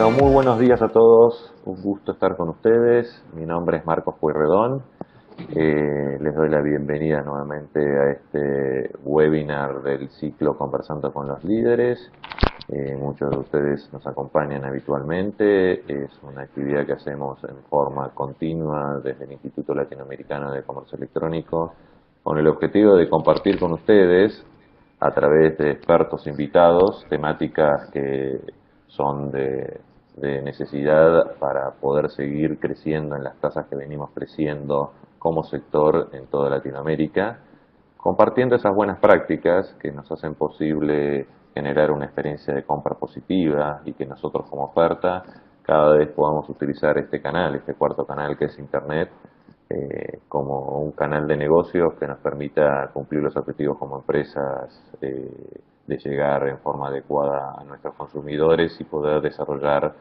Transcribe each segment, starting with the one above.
Bueno, muy buenos días a todos, un gusto estar con ustedes. Mi nombre es Marcos Pueyrredón. Les doy la bienvenida nuevamente a este webinar del ciclo Conversando con los Líderes. Muchos de ustedes nos acompañan habitualmente. Es una actividad que hacemos en forma continua desde el Instituto Latinoamericano de Comercio Electrónico, con el objetivo de compartir con ustedes, a través de expertos invitados, temáticas que son de necesidad para poder seguir creciendo en las tasas que venimos creciendo como sector en toda Latinoamérica, compartiendo esas buenas prácticas que nos hacen posible generar una experiencia de compra positiva y que nosotros como oferta cada vez podamos utilizar este canal, este cuarto canal que es Internet, como un canal de negocios que nos permita cumplir los objetivos como empresas, de llegar en forma adecuada a nuestros consumidores y poder desarrollar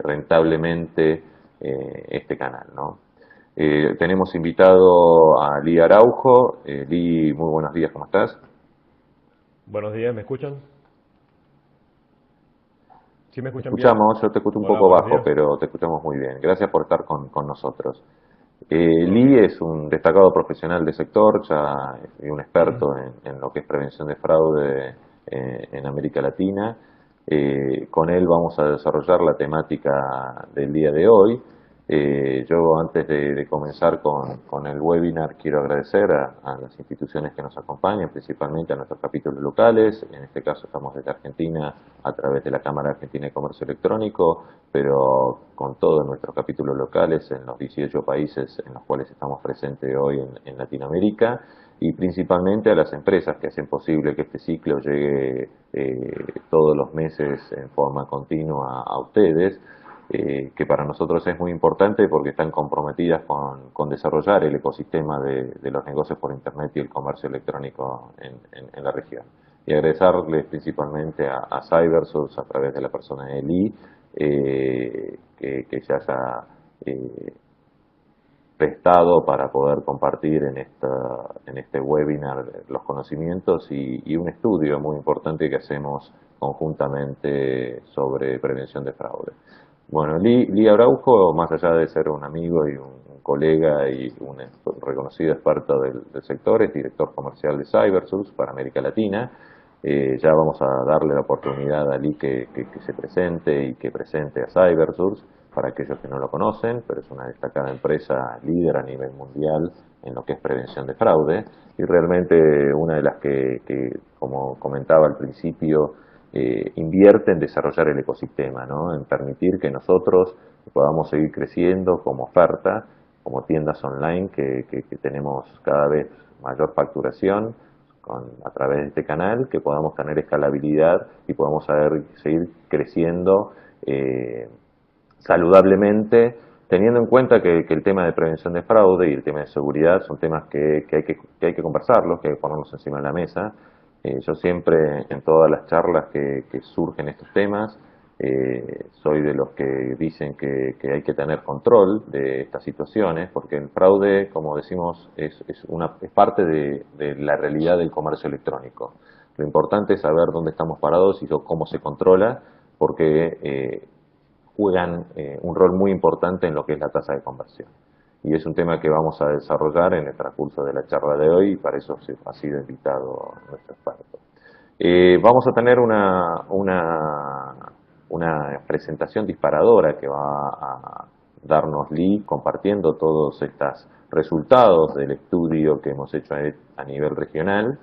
rentablemente este canal, ¿no? Tenemos invitado a Lee Araujo. Lee, muy buenos días, ¿cómo estás? Buenos días, ¿me escuchan? ¿Sí me Te escuchan bien? escuchamos, yo te escucho un Hola, poco buenos bajo, días. pero te escuchamos muy bien. Gracias por estar con nosotros. Ok. Lee es un destacado profesional del sector, ya es un experto en lo que es prevención de fraude en América Latina. Con él vamos a desarrollar la temática del día de hoy. Yo antes de comenzar con el webinar quiero agradecer a las instituciones que nos acompañan, principalmente a nuestros capítulos locales. En este caso estamos desde Argentina a través de la Cámara Argentina de Comercio Electrónico, pero con todos nuestros capítulos locales en los 18 países en los cuales estamos presentes hoy en Latinoamérica, y principalmente a las empresas que hacen posible que este ciclo llegue todos los meses en forma continua a ustedes, que para nosotros es muy importante porque están comprometidas con desarrollar el ecosistema de los negocios por Internet y el comercio electrónico en la región. Y agradecerles principalmente a Cybersource a través de la persona de Lee, que se haya prestado para poder compartir en este webinar los conocimientos y un estudio muy importante que hacemos conjuntamente sobre prevención de fraude. Bueno, Lee Araujo, más allá de ser un amigo y un colega y un reconocido experto del sector, es director comercial de Cybersource para América Latina. Ya vamos a darle la oportunidad a Lee que se presente y que presente a Cybersource para aquellos que no lo conocen, pero es una destacada empresa líder a nivel mundial en lo que es prevención de fraude y realmente una de las que como comentaba al principio, invierte en desarrollar el ecosistema, ¿no? En permitir que nosotros podamos seguir creciendo como oferta, como tiendas online que tenemos cada vez mayor facturación a través de este canal, que podamos tener escalabilidad y podamos seguir creciendo saludablemente, teniendo en cuenta que el tema de prevención de fraude y el tema de seguridad son temas que hay que conversarlos, que hay que ponerlos encima de la mesa. Yo siempre, en todas las charlas que surgen estos temas, soy de los que dicen que hay que tener control de estas situaciones, porque el fraude, como decimos, es parte de la realidad del comercio electrónico. Lo importante es saber dónde estamos parados y cómo se controla, porque juegan un rol muy importante en lo que es la tasa de conversión. Y es un tema que vamos a desarrollar en el transcurso de la charla de hoy y para eso ha sido invitado nuestro experto. Vamos a tener una presentación disparadora que va a darnos Lee compartiendo todos estos resultados del estudio que hemos hecho a nivel regional,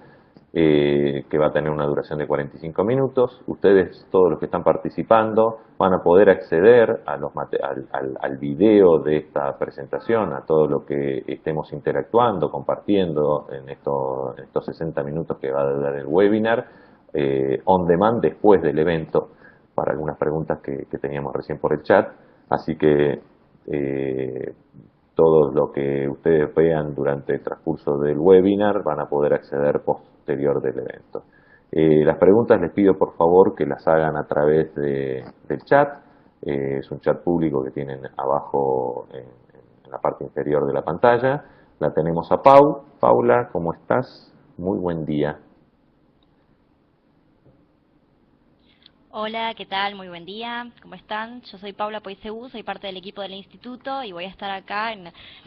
que va a tener una duración de 45 minutos. Ustedes, todos los que están participando, van a poder acceder al video de esta presentación, a todo lo que estemos interactuando, compartiendo en estos 60 minutos que va a durar el webinar, on demand después del evento, para algunas preguntas que teníamos recién por el chat. Así que eh, todo lo que ustedes vean durante el transcurso del webinar van a poder acceder posterior del evento. Las preguntas les pido por favor que las hagan a través del chat. Es un chat público que tienen abajo en la parte inferior de la pantalla. La tenemos a Paula, ¿cómo estás? Muy buen día. Hola, ¿qué tal? Muy buen día. ¿Cómo están? Yo soy Paula Poiseu, soy parte del equipo del instituto y voy a estar acá en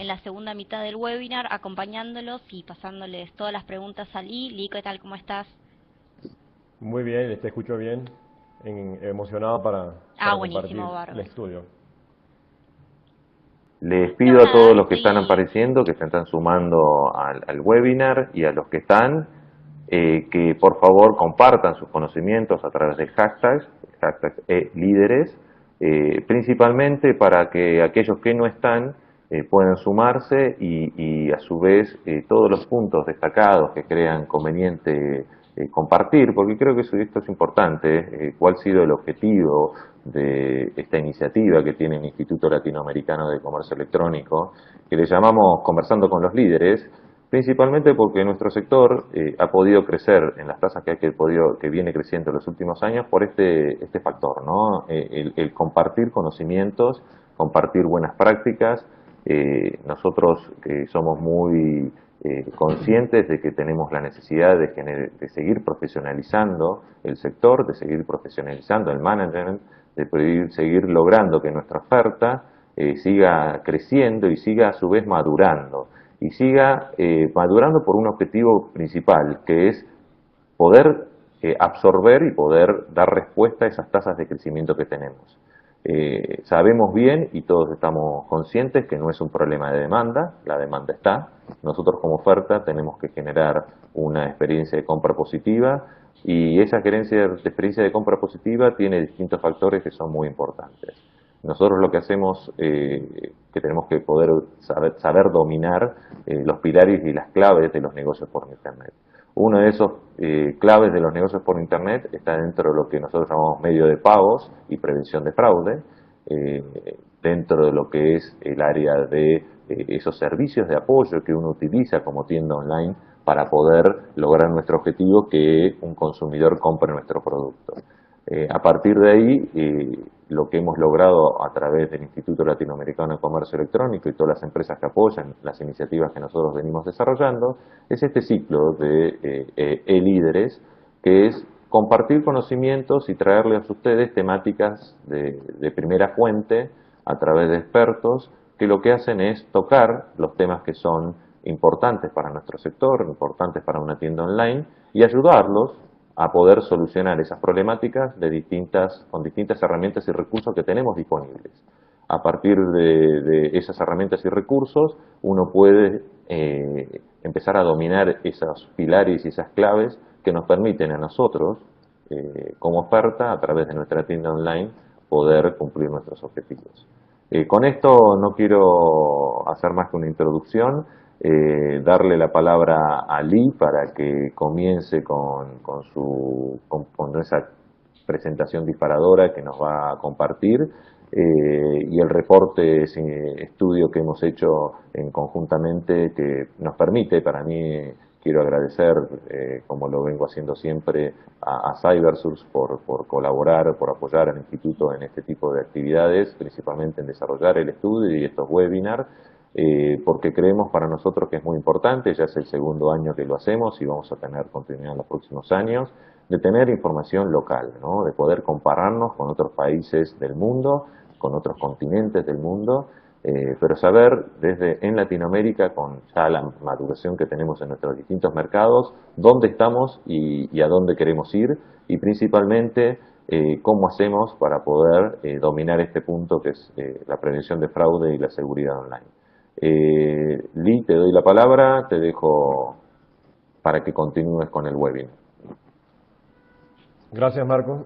la segunda mitad del webinar acompañándolos y pasándoles todas las preguntas a Lee. Lee, ¿qué tal? ¿Cómo estás? Muy bien, te escucho bien, emocionado Ah, para buenísimo, compartir el bárbaro. estudio. Les Bueno, pido a todos nada, los que están apareciendo, que se están sumando al webinar y a los que están, que por favor compartan sus conocimientos a través del hashtag líderes, principalmente para que aquellos que no están puedan sumarse y a su vez todos los puntos destacados que crean conveniente compartir, porque creo que esto es importante, cuál ha sido el objetivo de esta iniciativa que tiene el Instituto Latinoamericano de Comercio Electrónico, que le llamamos Conversando con los Líderes, principalmente porque nuestro sector ha podido crecer en las tasas que viene creciendo en los últimos años por este factor, ¿no? El compartir conocimientos, compartir buenas prácticas. Nosotros somos muy conscientes de que tenemos la necesidad de seguir profesionalizando el sector, de seguir profesionalizando el management, de poder seguir logrando que nuestra oferta siga creciendo y siga a su vez madurando. Y siga madurando por un objetivo principal, que es poder absorber y poder dar respuesta a esas tasas de crecimiento que tenemos. Sabemos bien y todos estamos conscientes que no es un problema de demanda, la demanda está. Nosotros como oferta tenemos que generar una experiencia de compra positiva y esa experiencia de compra positiva tiene distintos factores que son muy importantes. Nosotros lo que hacemos, que tenemos que poder saber dominar los pilares y las claves de los negocios por Internet. Uno de esos claves de los negocios por Internet está dentro de lo que nosotros llamamos medio de pagos y prevención de fraude, dentro de lo que es el área de esos servicios de apoyo que uno utiliza como tienda online para poder lograr nuestro objetivo, que un consumidor compre nuestro producto. A partir de ahí, lo que hemos logrado a través del Instituto Latinoamericano de Comercio Electrónico y todas las empresas que apoyan las iniciativas que nosotros venimos desarrollando, es este ciclo de e-líderes, que es compartir conocimientos y traerles a ustedes temáticas de primera fuente a través de expertos que lo que hacen es tocar los temas que son importantes para nuestro sector, importantes para una tienda online y ayudarlos a poder solucionar esas problemáticas con distintas herramientas y recursos que tenemos disponibles. A partir de esas herramientas y recursos, uno puede empezar a dominar esos pilares y esas claves que nos permiten a nosotros, como oferta, a través de nuestra tienda online, poder cumplir nuestros objetivos. Con esto no quiero hacer más que una introducción, darle la palabra a Lee para que comience con esa presentación disparadora que nos va a compartir y el reporte estudio que hemos hecho conjuntamente que nos permite, para mí quiero agradecer, como lo vengo haciendo siempre, a Cybersource por colaborar, por apoyar al Instituto en este tipo de actividades, principalmente en desarrollar el estudio y estos webinars, porque creemos para nosotros que es muy importante, ya es el segundo año que lo hacemos y vamos a tener continuidad en los próximos años, de tener información local, ¿no? De poder compararnos con otros países del mundo, con otros continentes del mundo, pero saber desde en Latinoamérica, con ya la maduración que tenemos en nuestros distintos mercados, dónde estamos y a dónde queremos ir, y principalmente cómo hacemos para poder dominar este punto que es la prevención de fraude y la seguridad online. Lee, te doy la palabra, te dejo para que continúes con el webinar. Gracias, Marco.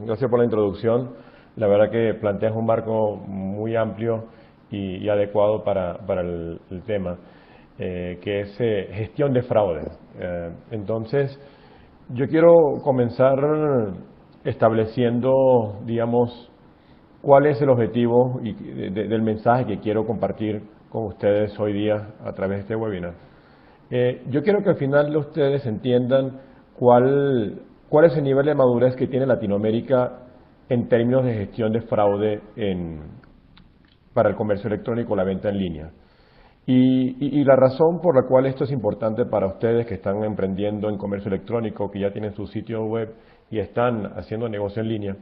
Gracias por la introducción. La verdad que planteas un marco muy amplio y adecuado para el tema, que es gestión de fraude. Entonces, yo quiero comenzar estableciendo, digamos, cuál es el objetivo del mensaje que quiero compartir con ustedes hoy día a través de este webinar. Yo quiero que al final ustedes entiendan cuál es el nivel de madurez que tiene Latinoamérica en términos de gestión de fraude para el comercio electrónico, la venta en línea. Y la razón por la cual esto es importante para ustedes que están emprendiendo en comercio electrónico, que ya tienen su sitio web, y están haciendo negocio en línea,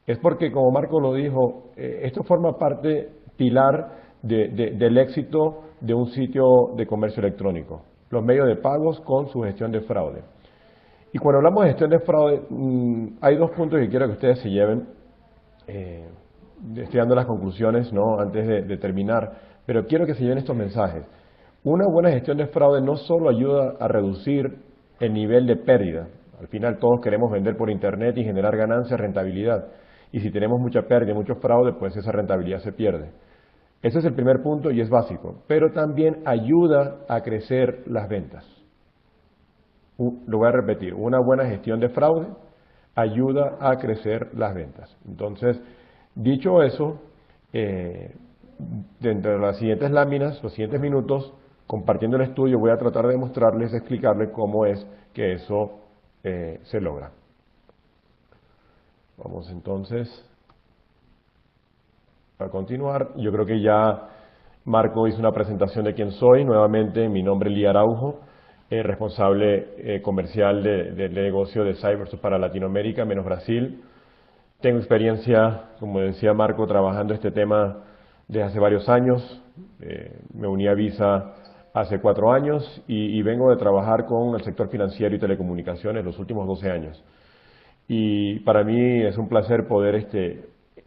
es porque, como Marco lo dijo, esto forma parte pilar del éxito de un sitio de comercio electrónico, los medios de pagos con su gestión de fraude. Y cuando hablamos de gestión de fraude, hay dos puntos que quiero que ustedes se lleven. Estoy dando las conclusiones, ¿no?, antes de terminar, pero quiero que se lleven estos mensajes. Una buena gestión de fraude no solo ayuda a reducir el nivel de pérdida. Al final todos queremos vender por internet y generar ganancias, rentabilidad. Y si tenemos mucha pérdida, mucho fraude, pues esa rentabilidad se pierde. Ese es el primer punto y es básico. Pero también ayuda a crecer las ventas. Lo voy a repetir. Una buena gestión de fraude ayuda a crecer las ventas. Entonces, dicho eso, dentro de las siguientes láminas, los siguientes minutos, compartiendo el estudio, voy a tratar de mostrarles, explicarles cómo es que eso se logra. Vamos entonces a continuar. Yo creo que ya Marco hizo una presentación de quién soy. Nuevamente, mi nombre es Lía Araujo, responsable comercial del negocio de Cybersource para Latinoamérica, menos Brasil. Tengo experiencia, como decía Marco, trabajando este tema desde hace varios años. Me uní a Visa hace 4 años y vengo de trabajar con el sector financiero y telecomunicaciones los últimos 12 años. Y para mí es un placer poder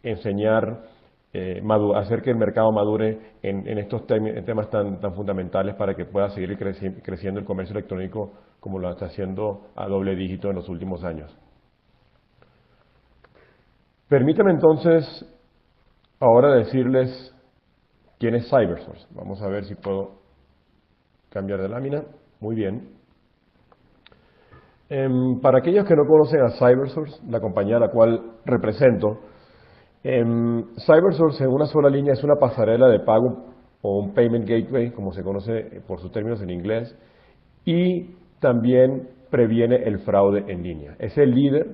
enseñar, hacer que el mercado madure en estos temas tan fundamentales para que pueda seguir creciendo el comercio electrónico como lo está haciendo a doble dígito en los últimos años. Permítame entonces ahora decirles quién es Cybersource. Vamos a ver si puedo cambiar de lámina. Muy bien. Para aquellos que no conocen a Cybersource, la compañía a la cual represento, Cybersource en una sola línea es una pasarela de pago o un payment gateway, como se conoce por sus términos en inglés, y también previene el fraude en línea. Es el líder,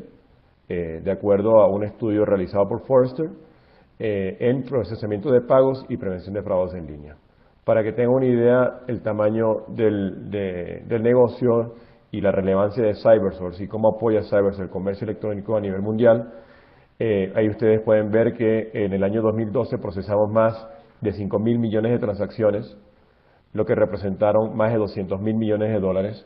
de acuerdo a un estudio realizado por Forrester, en procesamiento de pagos y prevención de fraudes en línea. Para que tengan una idea el tamaño del negocio y la relevancia de Cybersource y cómo apoya Cybersource el comercio electrónico a nivel mundial, ahí ustedes pueden ver que en el año 2012 procesamos más de 5.000 millones de transacciones, lo que representaron más de 200.000 millones de dólares.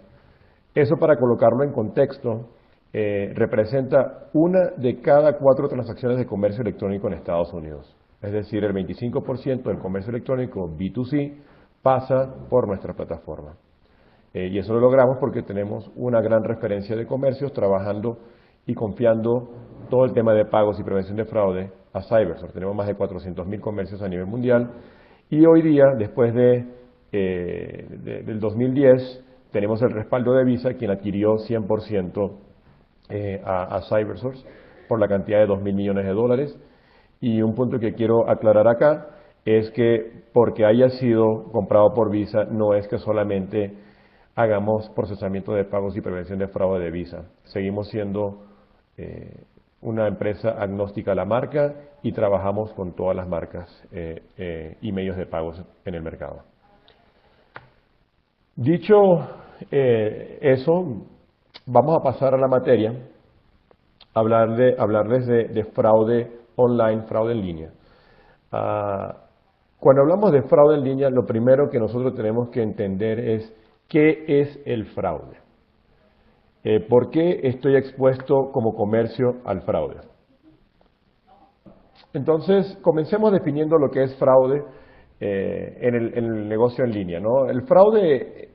Eso, para colocarlo en contexto, representa 1 de cada 4 transacciones de comercio electrónico en Estados Unidos. Es decir, el 25% del comercio electrónico B2C pasa por nuestra plataforma. Y eso lo logramos porque tenemos una gran referencia de comercios trabajando y confiando todo el tema de pagos y prevención de fraude a Cybersource. Tenemos más de 400.000 comercios a nivel mundial y hoy día, después del 2010, tenemos el respaldo de Visa, quien adquirió 100% a Cybersource por la cantidad de 2.000 millones de dólares. Y un punto que quiero aclarar acá es que porque haya sido comprado por Visa, no es que solamente hagamos procesamiento de pagos y prevención de fraude de Visa. Seguimos siendo una empresa agnóstica a la marca y trabajamos con todas las marcas y medios de pagos en el mercado. Dicho eso, vamos a pasar a la materia, hablarles de fraude online, fraude en línea. Cuando hablamos de fraude en línea, lo primero que nosotros tenemos que entender es qué es el fraude. ¿Por qué estoy expuesto como comercio al fraude? Entonces, comencemos definiendo lo que es fraude en el negocio en línea, ¿no? El fraude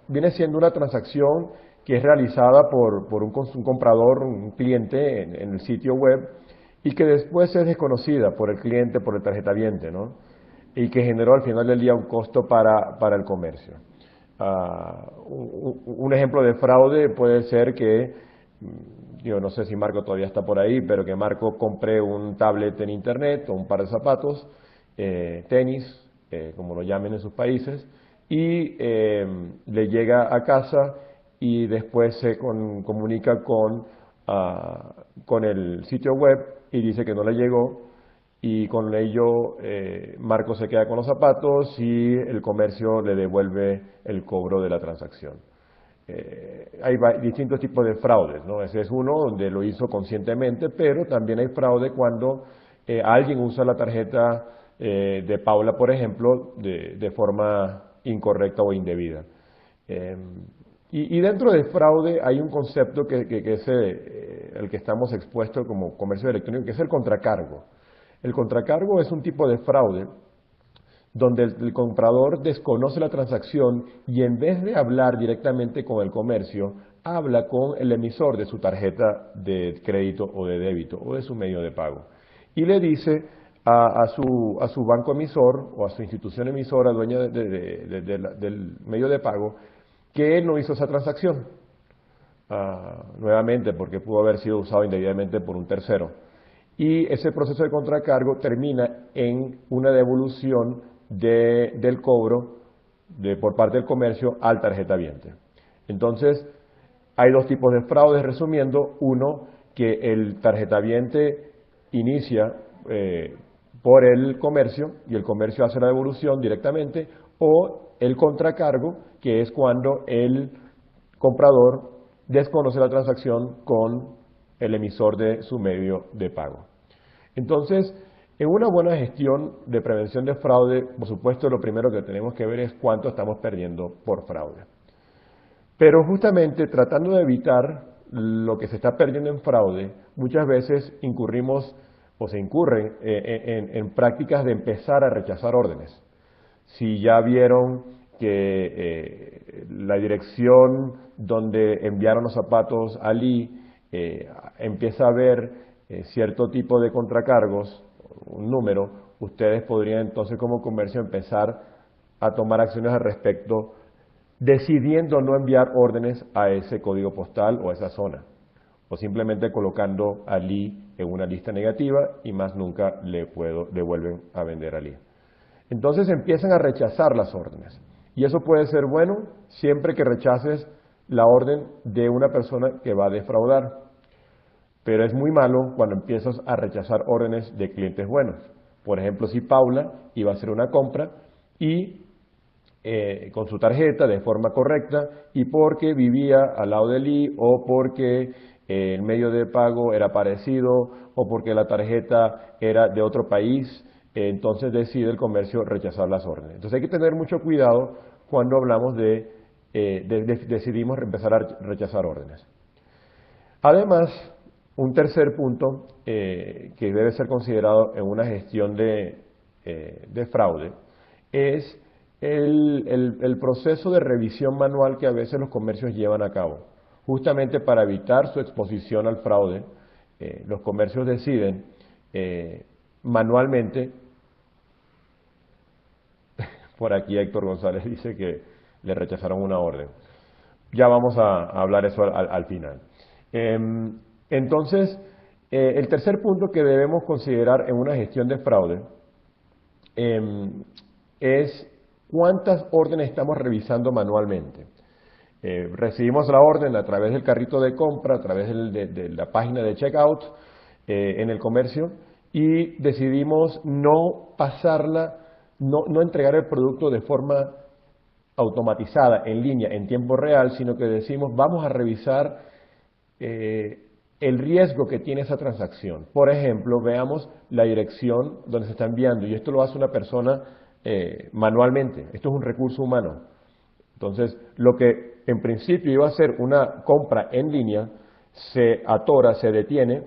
viene siendo una transacción que es realizada por un comprador, un cliente en el sitio web y que después es desconocida por el cliente, por el tarjetaviente, ¿no? Y que generó al final del día un costo para el comercio. Un ejemplo de fraude puede ser que, yo no sé si Marco todavía está por ahí, pero que Marco compre un tablet en internet o un par de zapatos, tenis, como lo llamen en sus países, y le llega a casa y después se comunica con el sitio web y dice que no le llegó, y con ello Marco se queda con los zapatos y el comercio le devuelve el cobro de la transacción. hay distintos tipos de fraudes, ¿no? Ese es uno donde lo hizo conscientemente, pero también hay fraude cuando alguien usa la tarjeta de Paula, por ejemplo, de forma incorrecta o indebida. Y dentro del fraude hay un concepto que es el que estamos expuestos como comercio electrónico, que es el contracargo. El contracargo es un tipo de fraude donde el comprador desconoce la transacción y en vez de hablar directamente con el comercio, habla con el emisor de su tarjeta de crédito o de débito o de su medio de pago. Y le dice a su banco emisor o a su institución emisora, dueña del medio de pago, que él no hizo esa transacción. Nuevamente, porque pudo haber sido usado indebidamente por un tercero. Y ese proceso de contracargo termina en una devolución del cobro por parte del comercio al tarjetaviente. Entonces, hay dos tipos de fraudes, resumiendo. Uno, que el tarjetaviente inicia por el comercio y el comercio hace la devolución directamente, o el contracargo, que es cuando el comprador desconoce la transacción con el emisor de su medio de pago. Entonces, en una buena gestión de prevención de fraude, por supuesto, lo primero que tenemos que ver es cuánto estamos perdiendo por fraude. Pero justamente tratando de evitar lo que se está perdiendo en fraude, muchas veces incurrimos o se incurren en prácticas de empezar a rechazar órdenes. Si ya vieron que la dirección donde enviaron los zapatos a Lee empieza a ver cierto tipo de contracargos, un número, ustedes podrían entonces como comercio empezar a tomar acciones al respecto, decidiendo no enviar órdenes a ese código postal o a esa zona, o simplemente colocando a Lee en una lista negativa y más nunca le vuelven a vender a Lee. Entonces empiezan a rechazar las órdenes. Y eso puede ser bueno siempre que rechaces la orden de una persona que va a defraudar. Pero es muy malo cuando empiezas a rechazar órdenes de clientes buenos. Por ejemplo, si Paula iba a hacer una compra y con su tarjeta de forma correcta y porque vivía al lado de Lee o porque el medio de pago era parecido o porque la tarjeta era de otro país, entonces decide el comercio rechazar las órdenes. Entonces hay que tener mucho cuidado cuando hablamos decidimos empezar a rechazar órdenes. Además, un tercer punto que debe ser considerado en una gestión de fraude es el proceso de revisión manual que a veces los comercios llevan a cabo. Justamente para evitar su exposición al fraude, los comercios deciden manualmente. Por aquí Héctor González dice que le rechazaron una orden. Ya vamos a hablar eso al final. Entonces, el tercer punto que debemos considerar en una gestión de fraude es cuántas órdenes estamos revisando manualmente. Recibimos la orden a través del carrito de compra, a través de la página de checkout en el comercio y decidimos no pasarla, no entregar el producto de forma automatizada, en línea, en tiempo real, sino que decimos vamos a revisar el riesgo que tiene esa transacción. Por ejemplo, veamos la dirección donde se está enviando y esto lo hace una persona manualmente, esto es un recurso humano. Entonces, lo que en principio iba a ser una compra en línea, se atora, se detiene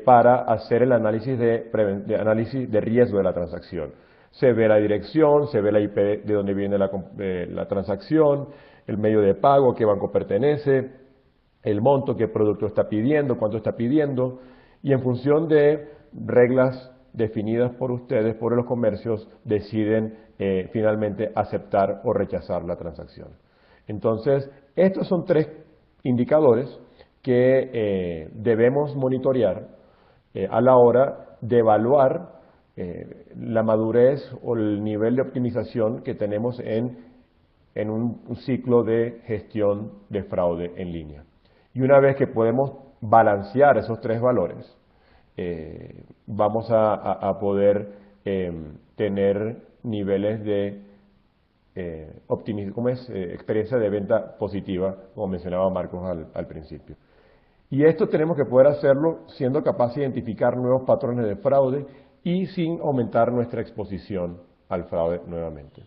para hacer el análisis de riesgo de la transacción. Se ve la dirección, se ve la IP de donde viene la transacción, el medio de pago, qué banco pertenece, el monto, qué producto está pidiendo, cuánto está pidiendo, y en función de reglas definidas por ustedes, por los comercios, deciden finalmente aceptar o rechazar la transacción. Entonces, estos son tres indicadores que debemos monitorear a la hora de evaluar la madurez o el nivel de optimización que tenemos en un ciclo de gestión de fraude en línea. Y una vez que podemos balancear esos tres valores, vamos a poder tener niveles de experiencia de venta positiva, como mencionaba Marcos al principio. Y esto tenemos que poder hacerlo siendo capaces de identificar nuevos patrones de fraude y sin aumentar nuestra exposición al fraude nuevamente.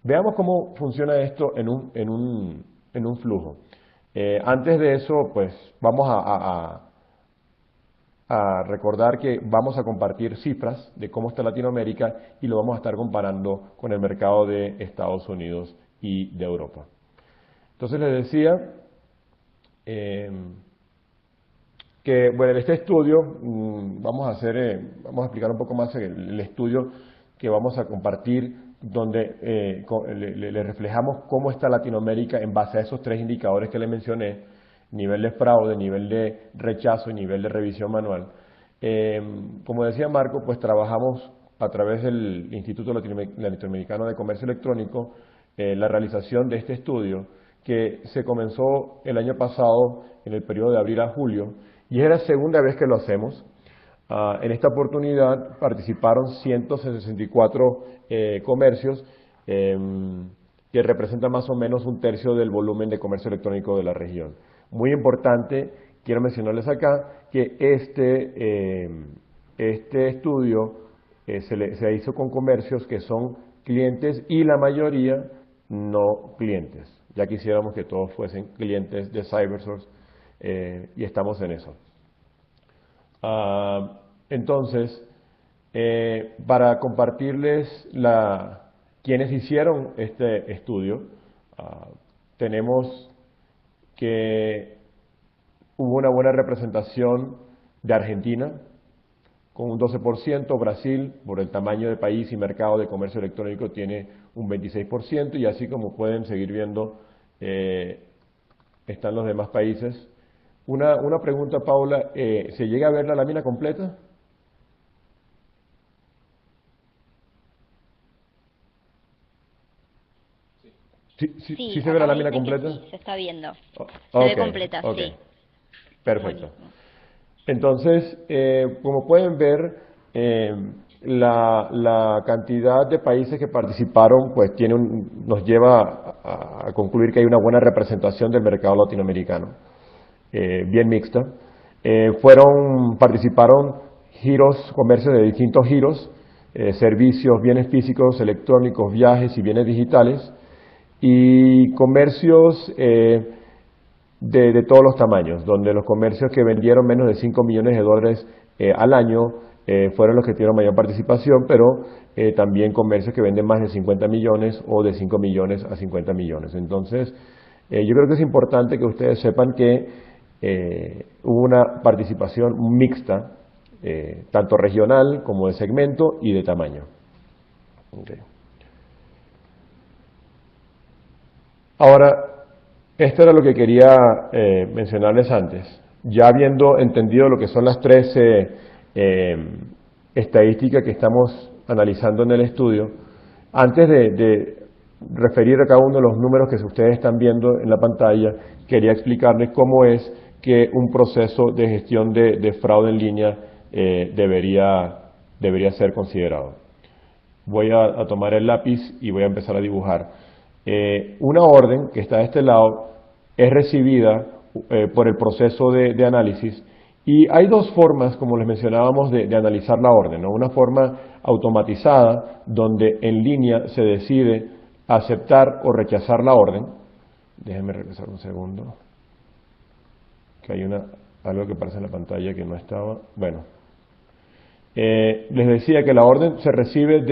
Veamos cómo funciona esto en un flujo. Antes de eso, pues vamos a recordar que vamos a compartir cifras de cómo está Latinoamérica y lo vamos a estar comparando con el mercado de Estados Unidos y de Europa. Entonces les decía que, bueno, este estudio, vamos a explicar un poco más el estudio que vamos a compartir, donde le reflejamos cómo está Latinoamérica en base a esos tres indicadores que le mencioné: nivel de fraude, nivel de rechazo y nivel de revisión manual. Como decía Marco, pues trabajamos a través del Instituto Latinoamericano de Comercio Electrónico la realización de este estudio, que se comenzó el año pasado en el periodo de abril a julio, y es la segunda vez que lo hacemos. En esta oportunidad participaron 164 comercios que representan más o menos un tercio del volumen de comercio electrónico de la región. Muy importante, quiero mencionarles acá que este estudio se hizo con comercios que son clientes y la mayoría no clientes. Ya quisiéramos que todos fuesen clientes de CyberSource y estamos en eso. Entonces, para compartirles quienes hicieron este estudio, tenemos que hubo una buena representación de Argentina, con un 12%, Brasil, por el tamaño de país y mercado de comercio electrónico, tiene un 26%, y así como pueden seguir viendo, están los demás países. Una pregunta, Paula, ¿se llega a ver la lámina completa? ¿Sí se ve la lámina completa? Sí, se está viendo. Se ve completa, sí. Perfecto. Entonces, como pueden ver, la cantidad de países que participaron pues nos lleva a concluir que hay una buena representación del mercado latinoamericano, bien mixta. Participaron comercios de distintos giros, servicios, bienes físicos, electrónicos, viajes y bienes digitales, y comercios de todos los tamaños, donde los comercios que vendieron menos de 5 millones de dólares al año fueron los que tuvieron mayor participación, pero también comercios que venden más de 50 millones o de 5 millones a 50 millones. Entonces, yo creo que es importante que ustedes sepan que hubo una participación mixta, tanto regional como de segmento y de tamaño. Okay. Ahora, esto era lo que quería mencionarles antes. Ya habiendo entendido lo que son las tres estadísticas que estamos analizando en el estudio, antes de referir a cada uno de los números que ustedes están viendo en la pantalla, quería explicarles cómo es que un proceso de gestión de fraude en línea debería ser considerado. Voy a tomar el lápiz y voy a empezar a dibujar. Una orden que está de este lado es recibida por el proceso de análisis, y hay dos formas, como les mencionábamos, de analizar la orden, ¿no? Una forma automatizada, donde en línea se decide aceptar o rechazar la orden. Déjenme regresar un segundo, que hay algo que aparece en la pantalla que no estaba. Bueno, les decía que la orden se recibe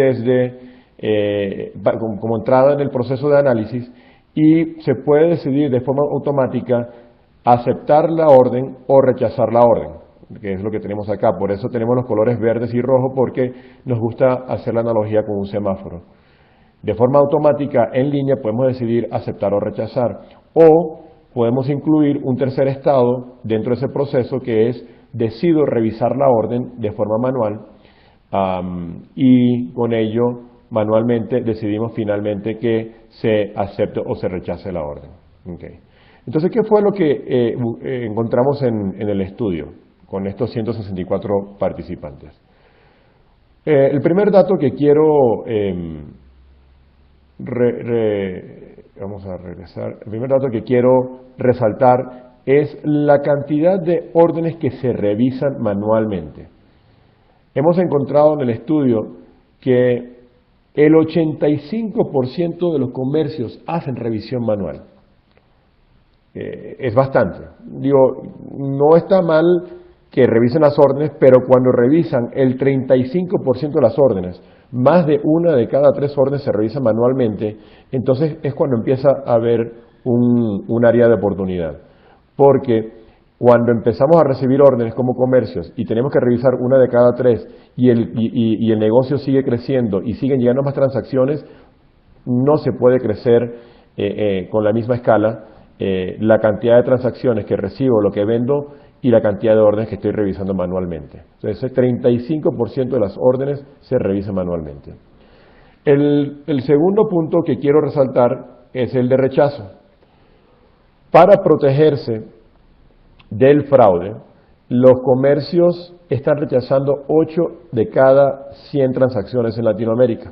como entrada en el proceso de análisis, y se puede decidir de forma automática aceptar la orden o rechazar la orden, que es lo que tenemos acá. Por eso tenemos los colores verdes y rojos, porque nos gusta hacer la analogía con un semáforo. De forma automática, en línea, podemos decidir aceptar o rechazar, o podemos incluir un tercer estado dentro de ese proceso, que es decido revisar la orden de forma manual, y con ello manualmente decidimos finalmente que se acepte o se rechace la orden. Okay. Entonces, ¿qué fue lo que encontramos en el estudio con estos 164 participantes? El primer dato que quiero vamos a regresar. El primer dato que quiero resaltar es la cantidad de órdenes que se revisan manualmente. Hemos encontrado en el estudio que el 85% de los comercios hacen revisión manual. Es bastante. Digo, no está mal que revisen las órdenes, pero cuando revisan el 35% de las órdenes, más de una de cada 3 órdenes se revisan manualmente, entonces es cuando empieza a haber un área de oportunidad. Porque cuando empezamos a recibir órdenes como comercios y tenemos que revisar una de cada 3 y el negocio sigue creciendo y siguen llegando más transacciones, no se puede crecer con la misma escala la cantidad de transacciones que recibo, lo que vendo y la cantidad de órdenes que estoy revisando manualmente. Entonces, el 35% de las órdenes se revisan manualmente. El segundo punto que quiero resaltar es el de rechazo. Para protegerse del fraude, los comercios están rechazando 8 de cada 100 transacciones en Latinoamérica.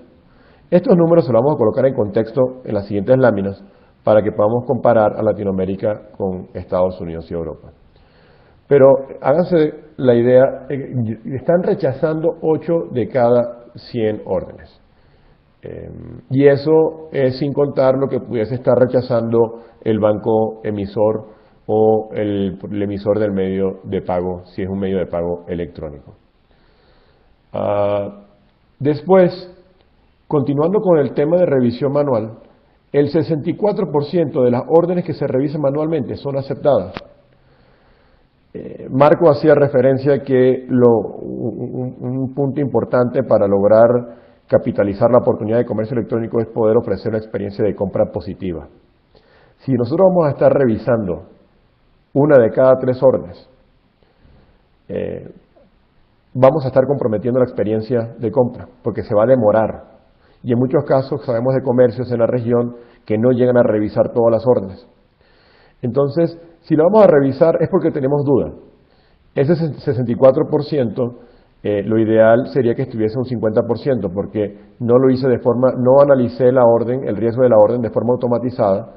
Estos números se los vamos a colocar en contexto en las siguientes láminas para que podamos comparar a Latinoamérica con Estados Unidos y Europa. Pero háganse la idea, están rechazando 8 de cada 100 órdenes. Y eso es sin contar lo que pudiese estar rechazando el banco emisor o el emisor del medio de pago, si es un medio de pago electrónico. Después, continuando con el tema de revisión manual, el 64% de las órdenes que se revisan manualmente son aceptadas. Marco hacía referencia a que un punto importante para lograr capitalizar la oportunidad de comercio electrónico es poder ofrecer una experiencia de compra positiva. Si nosotros vamos a estar revisando una de cada 3 órdenes, vamos a estar comprometiendo la experiencia de compra, porque se va a demorar. Y en muchos casos sabemos de comercios en la región que no llegan a revisar todas las órdenes. Entonces, si lo vamos a revisar es porque tenemos duda. Ese 64%, lo ideal sería que estuviese un 50%, porque no lo hice no analicé la orden, el riesgo de la orden de forma automatizada,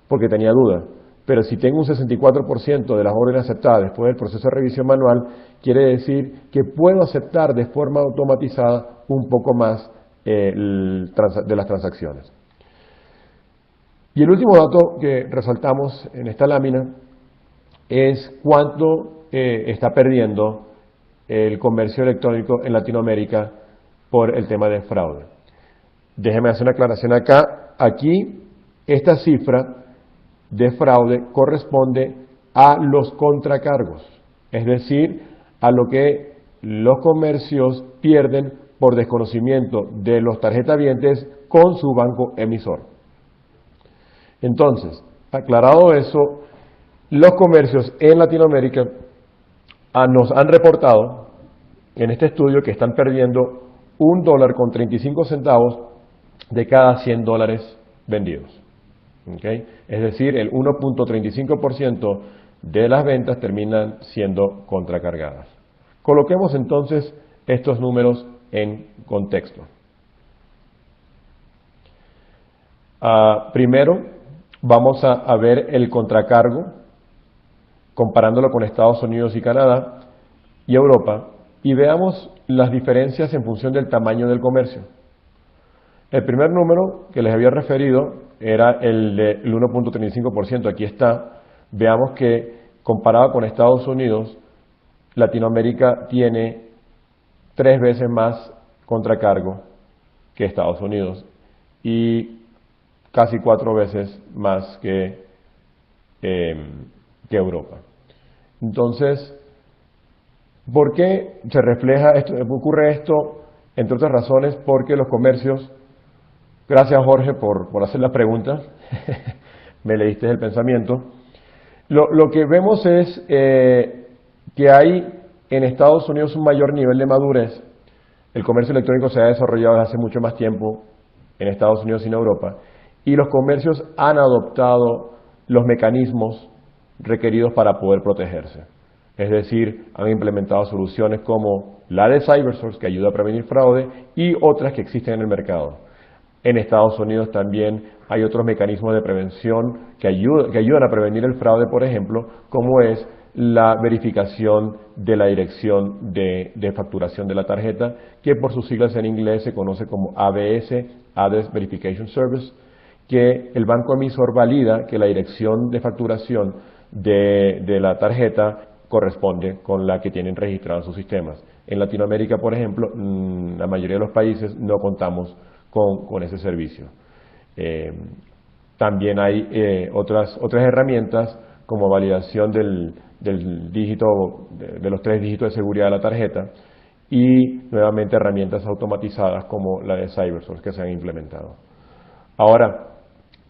porque tenía duda. Pero si tengo un 64% de las órdenes aceptadas después del proceso de revisión manual, quiere decir que puedo aceptar de forma automatizada un poco más de las transacciones. Y el último dato que resaltamos en esta lámina es cuánto está perdiendo el comercio electrónico en Latinoamérica por el tema del fraude. Déjeme hacer una aclaración acá. Aquí, esta cifra de fraude corresponde a los contracargos, es decir, a lo que los comercios pierden por desconocimiento de los tarjetavientes con su banco emisor. Entonces, aclarado eso, los comercios en Latinoamérica nos han reportado en este estudio que están perdiendo $1.35 de cada 100 dólares vendidos. ¿Okay? Es decir, el 1.35% de las ventas terminan siendo contracargadas. Coloquemos entonces estos números en contexto. Primero, vamos a ver el contracargo, comparándolo con Estados Unidos y Canadá y Europa, y veamos las diferencias en función del tamaño del comercio. El primer número que les había referido era el del 1.35%, aquí está. Veamos que comparado con Estados Unidos, Latinoamérica tiene 3 veces más contracargo que Estados Unidos y casi 4 veces más que Europa. Entonces, ¿por qué se refleja esto? Ocurre esto, entre otras razones, porque los comercios, gracias Jorge por hacer la pregunta, me leíste el pensamiento, lo que vemos es que hay en Estados Unidos un mayor nivel de madurez. El comercio electrónico se ha desarrollado desde hace mucho más tiempo en Estados Unidos y en Europa, y los comercios han adoptado los mecanismos requeridos para poder protegerse. Es decir, han implementado soluciones como la de CyberSource, que ayuda a prevenir fraude, y otras que existen en el mercado. En Estados Unidos también hay otros mecanismos de prevención que ayudan a prevenir el fraude, por ejemplo, como es la verificación de la dirección de facturación de la tarjeta, que por sus siglas en inglés se conoce como ABS, Address Verification Service, que el banco emisor valida que la dirección de facturación de la tarjeta corresponde con la que tienen registrada en sus sistemas. En Latinoamérica, por ejemplo, la mayoría de los países no contamos con ese servicio. También hay otras herramientas como validación del dígito, de los 3 dígitos de seguridad de la tarjeta, y nuevamente herramientas automatizadas como la de CyberSource que se han implementado. Ahora,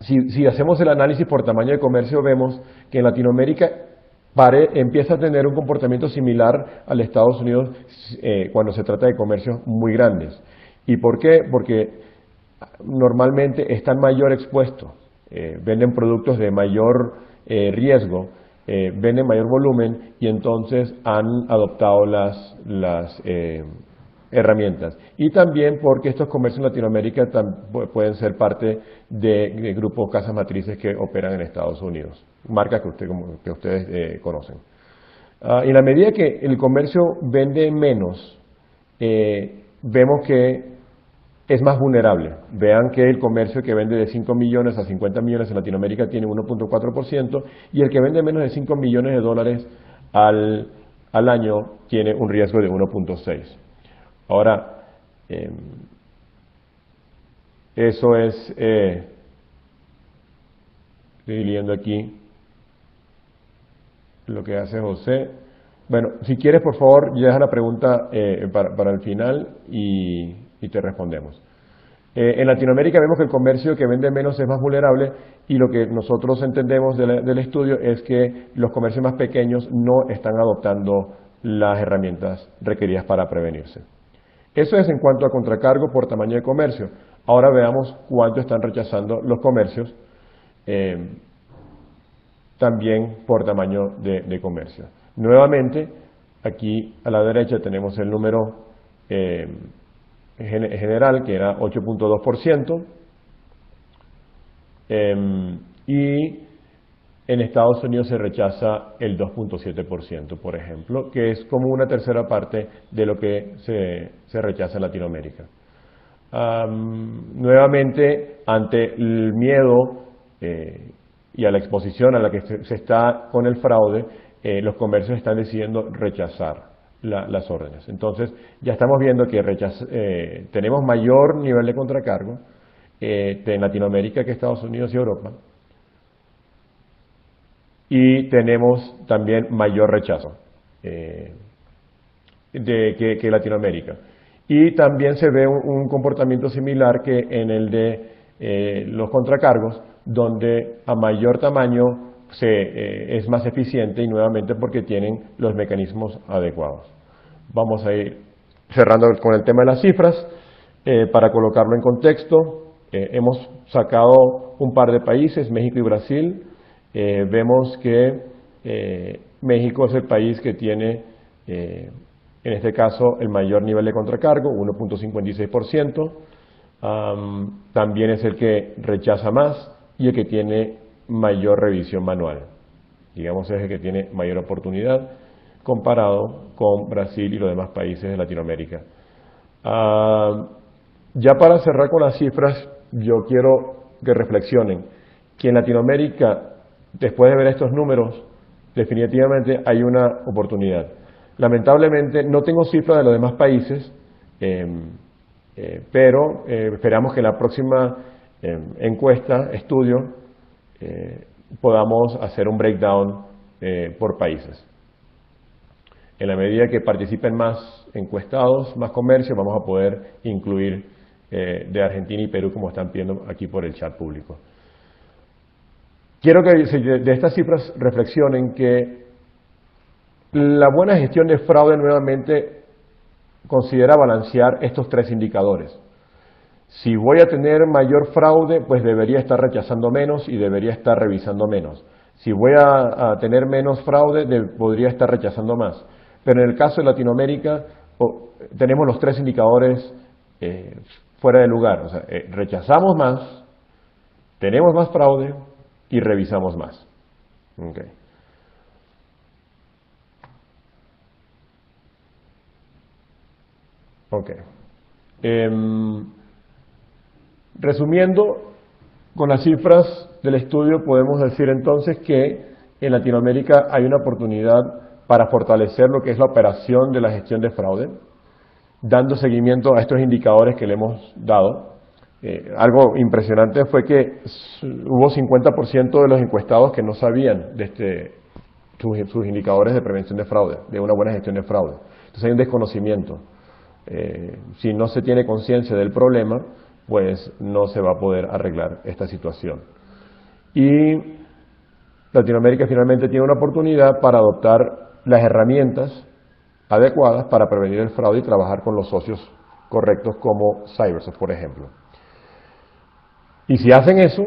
si hacemos el análisis por tamaño de comercio, vemos que en Latinoamérica empieza a tener un comportamiento similar al de Estados Unidos cuando se trata de comercios muy grandes. ¿Y por qué? Porque normalmente están mayor expuestos, venden productos de mayor riesgo, venden mayor volumen y entonces han adoptado las herramientas. Y también porque estos comercios en Latinoamérica pueden ser parte de grupos casas matrices que operan en Estados Unidos, marcas que ustedes conocen. Y en la medida que el comercio vende menos, vemos que es más vulnerable. Vean que el comercio que vende de 5 millones a 50 millones en Latinoamérica tiene 1.4% y el que vende menos de 5 millones de dólares al año tiene un riesgo de 1.6. Ahora, eso es, estoy leyendo aquí lo que hace José. Bueno, si quieres, por favor, ya deja la pregunta para el final y te respondemos. En Latinoamérica vemos que el comercio que vende menos es más vulnerable y lo que nosotros entendemos del estudio es que los comercios más pequeños no están adoptando las herramientas requeridas para prevenirse. Eso es en cuanto a contracargo por tamaño de comercio. Ahora veamos cuánto están rechazando los comercios también por tamaño de comercio. Nuevamente, aquí a la derecha tenemos el número general, que era 8.2%, y en Estados Unidos se rechaza el 2.7%, por ejemplo, que es como una tercera parte de lo que se rechaza en Latinoamérica. Nuevamente, ante el miedo y a la exposición a la que se está con el fraude, los comercios están decidiendo rechazar las órdenes. Entonces, ya estamos viendo que tenemos mayor nivel de contracargo en Latinoamérica que Estados Unidos y Europa. Y tenemos también mayor rechazo que Latinoamérica. Y también se ve un comportamiento similar que en el de los contracargos, donde a mayor tamaño es más eficiente y nuevamente porque tienen los mecanismos adecuados. Vamos a ir cerrando con el tema de las cifras. Para colocarlo en contexto, hemos sacado un par de países, México y Brasil. Vemos que México es el país que tiene, en este caso, el mayor nivel de contracargo, 1.56%. También es el que rechaza más y el que tiene mayor revisión manual. Digamos, es el que tiene mayor oportunidad comparado con Brasil y los demás países de Latinoamérica. Ya para cerrar con las cifras, yo quiero que reflexionen que en Latinoamérica, después de ver estos números, definitivamente hay una oportunidad. Lamentablemente no tengo cifras de los demás países, pero esperamos que en la próxima encuesta, estudio, podamos hacer un breakdown por países. En la medida que participen más encuestados, más comercio, vamos a poder incluir de Argentina y Perú, como están pidiendo aquí por el chat público. Quiero que de estas cifras reflexionen que la buena gestión de fraude nuevamente considera balancear estos 3 indicadores. Si voy a tener mayor fraude, pues debería estar rechazando menos y debería estar revisando menos. Si voy a tener menos fraude, podría estar rechazando más. Pero en el caso de Latinoamérica, tenemos los 3 indicadores fuera de lugar. O sea, rechazamos más, tenemos más fraude y revisamos más. Okay. Okay. Resumiendo, con las cifras del estudio podemos decir entonces que en Latinoamérica hay una oportunidad para fortalecer lo que es la operación de la gestión de fraude, dando seguimiento a estos indicadores que le hemos dado. Algo impresionante fue que hubo 50% de los encuestados que no sabían de sus indicadores de prevención de fraude, de una buena gestión de fraude. Entonces hay un desconocimiento. Si no se tiene conciencia del problema, pues no se va a poder arreglar esta situación. Y Latinoamérica finalmente tiene una oportunidad para adoptar las herramientas adecuadas para prevenir el fraude y trabajar con los socios correctos como Cybersoft, por ejemplo. Y si hacen eso,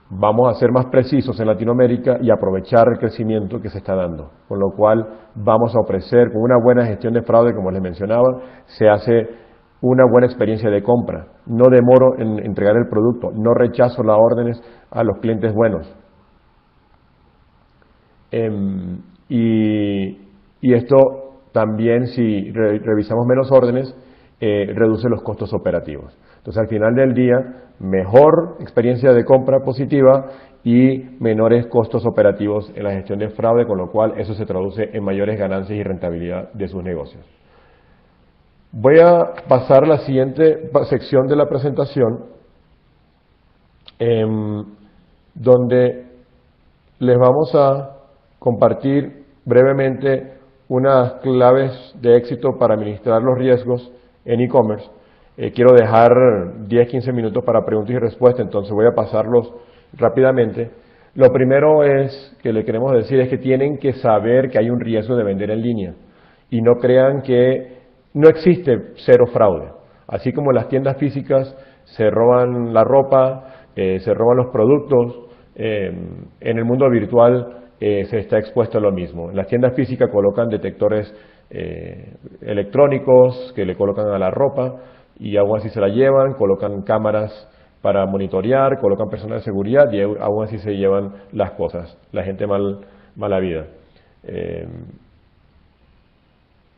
vamos a ser más precisos en Latinoamérica y aprovechar el crecimiento que se está dando. Con lo cual vamos a ofrecer, con una buena gestión de fraude, como les mencionaba, se hace una buena experiencia de compra. No demoro en entregar el producto, no rechazo las órdenes a los clientes buenos. Y esto también, si revisamos menos órdenes, reduce los costos operativos. Entonces, al final del día, mejor experiencia de compra positiva y menores costos operativos en la gestión de fraude, con lo cual eso se traduce en mayores ganancias y rentabilidad de sus negocios. Voy a pasar a la siguiente sección de la presentación, donde les vamos a compartir brevemente unas claves de éxito para administrar los riesgos en e-commerce. Quiero dejar 10-15 minutos para preguntas y respuestas, entonces voy a pasarlos rápidamente. Lo primero que le queremos decir es que tienen que saber que hay un riesgo de vender en línea y no crean que no existe cero fraude. Así como en las tiendas físicas se roban la ropa, se roban los productos, en el mundo virtual se está expuesto a lo mismo. En las tiendas físicas colocan detectores electrónicos que le colocan a la ropa y aún así se la llevan, colocan cámaras para monitorear, colocan personal de seguridad y aún así se llevan las cosas. La gente mala vida.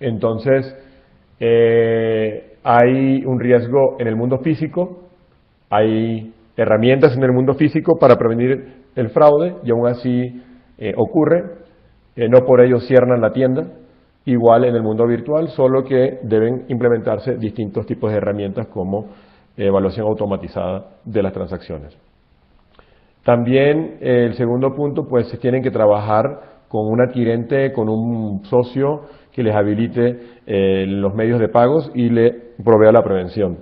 Entonces, hay un riesgo en el mundo físico, hay herramientas en el mundo físico para prevenir el fraude y aún así ocurre, no por ello cierran la tienda, igual en el mundo virtual, solo que deben implementarse distintos tipos de herramientas como evaluación automatizada de las transacciones. También el segundo punto, pues se tienen que trabajar con un adquirente, con un socio que les habilite los medios de pagos y le provea la prevención.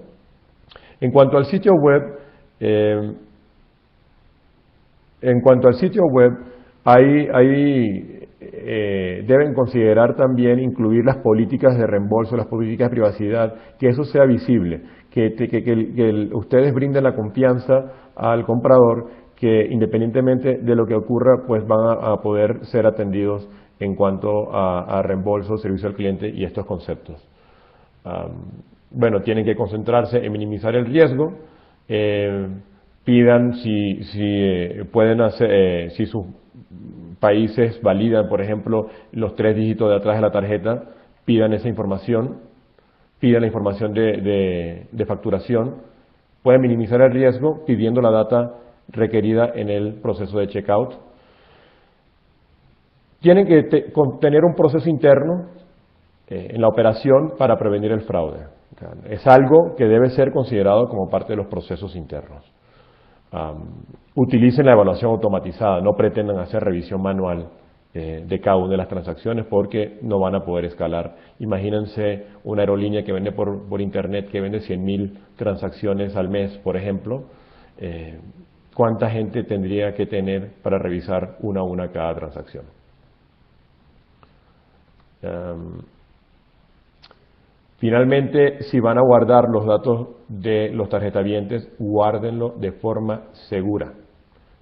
En cuanto al sitio web, deben considerar también incluir las políticas de reembolso, las políticas de privacidad, que eso sea visible, que ustedes brinden la confianza al comprador que independientemente de lo que ocurra, pues van a poder ser atendidos en cuanto a reembolso, servicio al cliente y estos conceptos. Bueno, tienen que concentrarse en minimizar el riesgo, pidan si pueden hacer, si sus países validan, por ejemplo, los 3 dígitos de atrás de la tarjeta, pidan esa información, pidan la información de facturación, pueden minimizar el riesgo pidiendo la data requerida en el proceso de checkout. Tienen que tener un proceso interno en la operación para prevenir el fraude. Es algo que debe ser considerado como parte de los procesos internos. Utilicen la evaluación automatizada, no pretendan hacer revisión manual de cada una de las transacciones porque no van a poder escalar. Imagínense una aerolínea que vende por internet, que vende 100.000 transacciones al mes, por ejemplo. ¿Cuánta gente tendría que tener para revisar una a una cada transacción? Finalmente, si van a guardar los datos de los tarjetavientes, guárdenlo de forma segura.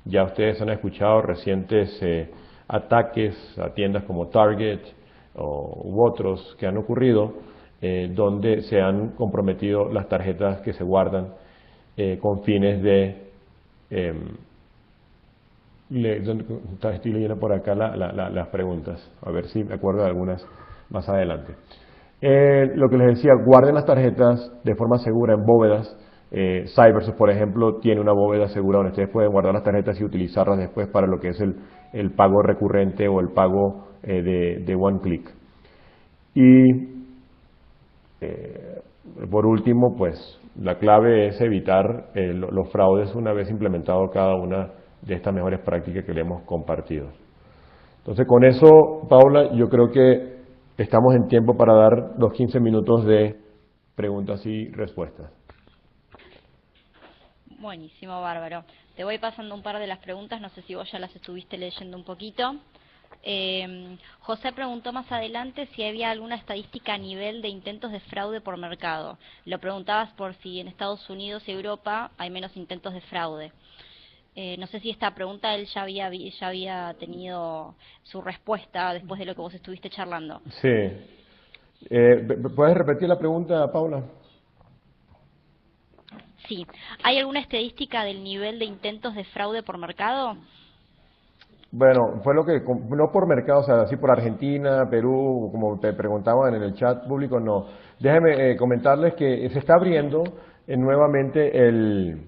Ya ustedes han escuchado recientes ataques a tiendas como Target u otros que han ocurrido. donde se han comprometido las tarjetas que se guardan con fines de... estoy leyendo por acá las preguntas, a ver si me acuerdo de algunas más adelante. Lo que les decía, guarden las tarjetas de forma segura en bóvedas. Cybersource, por ejemplo, tiene una bóveda segura donde ustedes pueden guardar las tarjetas y utilizarlas después para lo que es el pago recurrente o el pago de one click. Y por último, pues la clave es evitar los fraudes una vez implementado cada una de estas mejores prácticas que le hemos compartido. Entonces, con eso, Paula, yo creo que estamos en tiempo para dar los 15 minutos de preguntas y respuestas. Buenísimo, bárbaro. Te voy pasando un par de las preguntas, no sé si vos ya las estuviste leyendo un poquito. José preguntó más adelante si había alguna estadística a nivel de intentos de fraude por mercado. Lo preguntabas por si en Estados Unidos y Europa hay menos intentos de fraude. No sé si esta pregunta él ya había tenido su respuesta después de lo que vos estuviste charlando. Sí. ¿Puedes repetir la pregunta, Paula? Sí. ¿Hay alguna estadística del nivel de intentos de fraude por mercado? Bueno, fue lo que, no por mercado, o sea, así por Argentina, Perú, como te preguntaban en el chat público, no. Déjenme comentarles que se está abriendo nuevamente el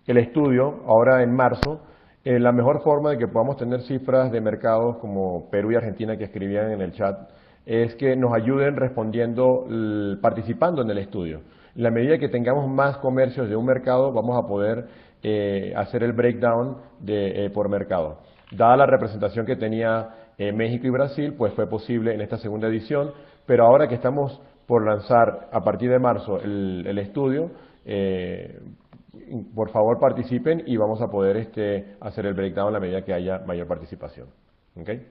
estudio, ahora en marzo. La mejor forma de que podamos tener cifras de mercados como Perú y Argentina que escribían en el chat es que nos ayuden respondiendo, participando en el estudio. En la medida que tengamos más comercios de un mercado, vamos a poder hacer el breakdown por mercado. Dada la representación que tenía México y Brasil, pues fue posible en esta segunda edición, pero ahora que estamos por lanzar a partir de marzo el estudio, por favor participen y vamos a poder hacer el breakdown a la medida que haya mayor participación. ¿Okay?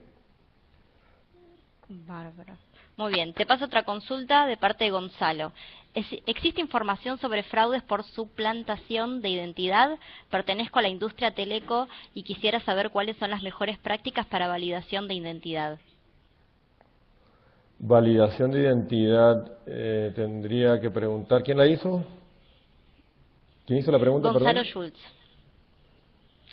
Bárbaro. Muy bien, te paso otra consulta de parte de Gonzalo. ¿Existe información sobre fraudes por suplantación de identidad? Pertenezco a la industria teleco y quisiera saber cuáles son las mejores prácticas para validación de identidad. Validación de identidad, tendría que preguntar. ¿Quién la hizo? ¿Quién hizo la pregunta? Gonzalo perdón? Schultz.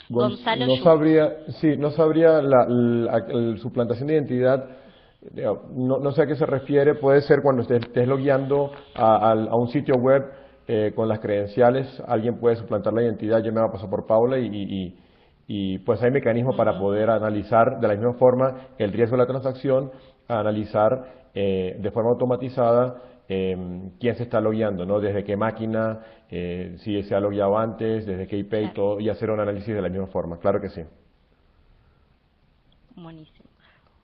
Gonzalo Schultz. No sabría la suplantación de identidad. No sé a qué se refiere, puede ser cuando estés logueando a un sitio web con las credenciales, alguien puede suplantar la identidad, yo me voy a pasar por Paula y pues hay mecanismos para poder analizar de la misma forma el riesgo de la transacción, analizar de forma automatizada quién se está logueando, ¿no? Desde qué máquina, si se ha logueado antes, desde qué IP y todo, y hacer un análisis de la misma forma, claro que sí. Buenísimo.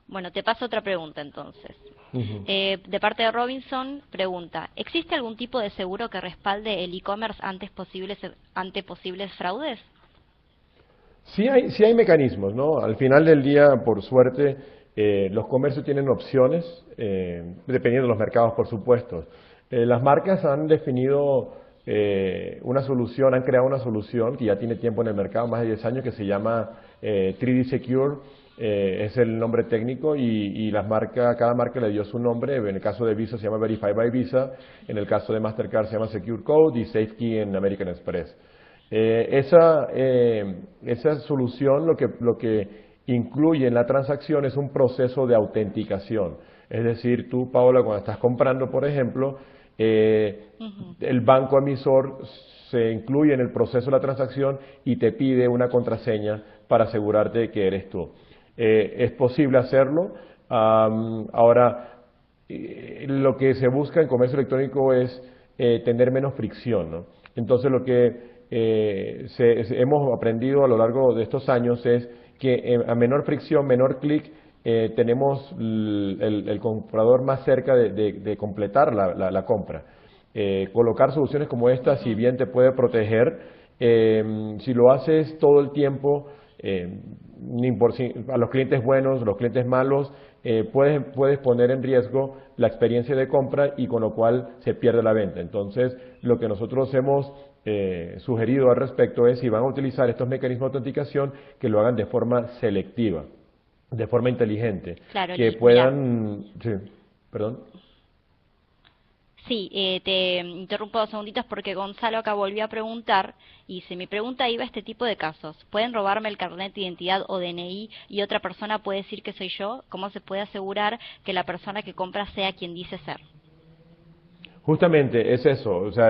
Bueno, te paso otra pregunta entonces. De parte de Robinson, pregunta, ¿existe algún tipo de seguro que respalde el e-commerce ante posibles fraudes? Sí hay mecanismos, ¿no? Al final del día, por suerte, los comercios tienen opciones, dependiendo de los mercados, por supuesto. Las marcas han definido una solución, han creado una solución que ya tiene tiempo en el mercado, más de 10 años, que se llama 3D Secure. Es el nombre técnico y cada marca le dio su nombre. En el caso de Visa se llama Verify by Visa, en el caso de Mastercard se llama Secure Code y SafeKey en American Express. Esa solución lo que incluye en la transacción es un proceso de autenticación. Es decir, tú, Paola, cuando estás comprando, por ejemplo, el banco emisor se incluye en el proceso de la transacción y te pide una contraseña para asegurarte de que eres tú. Es posible hacerlo. Ahora, lo que se busca en comercio electrónico es tener menos fricción, ¿no? Entonces, lo que hemos aprendido a lo largo de estos años es que a menor fricción, menor clic, tenemos el comprador más cerca de completar la compra. Colocar soluciones como esta, si bien te puede proteger, si lo haces todo el tiempo, a los clientes buenos, los clientes malos, puedes poner en riesgo la experiencia de compra y con lo cual se pierde la venta. Entonces, lo que nosotros hemos sugerido al respecto es, si van a utilizar estos mecanismos de autenticación, que lo hagan de forma selectiva, de forma inteligente, Claro, que puedan... Sí, perdón. Sí, te interrumpo 2 segunditos porque Gonzalo acá volvió a preguntar y si mi pregunta iba a este tipo de casos. ¿Pueden robarme el carnet de identidad o DNI y otra persona puede decir que soy yo? ¿Cómo se puede asegurar que la persona que compra sea quien dice ser? Justamente es eso, o sea,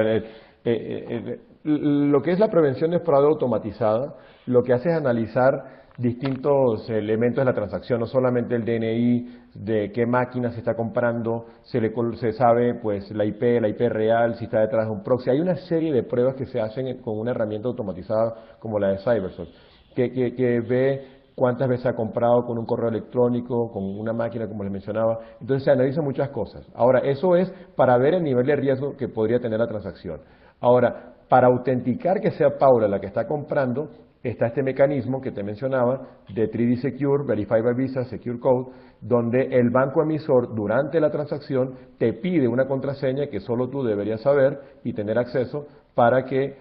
lo que es la prevención de fraude automatizada, lo que hace es analizar distintos elementos de la transacción, no solamente el DNI, de qué máquina se está comprando, se sabe pues la IP real, si está detrás de un proxy. Hay una serie de pruebas que se hacen con una herramienta automatizada como la de CyberSource, que ve cuántas veces ha comprado con un correo electrónico, con una máquina, como les mencionaba. Entonces se analizan muchas cosas. Ahora, eso es para ver el nivel de riesgo que podría tener la transacción. Ahora, para autenticar que sea Paula la que está comprando, está este mecanismo que te mencionaba de 3D Secure, Verify by Visa, Secure Code, donde el banco emisor durante la transacción te pide una contraseña que solo tú deberías saber y tener acceso para que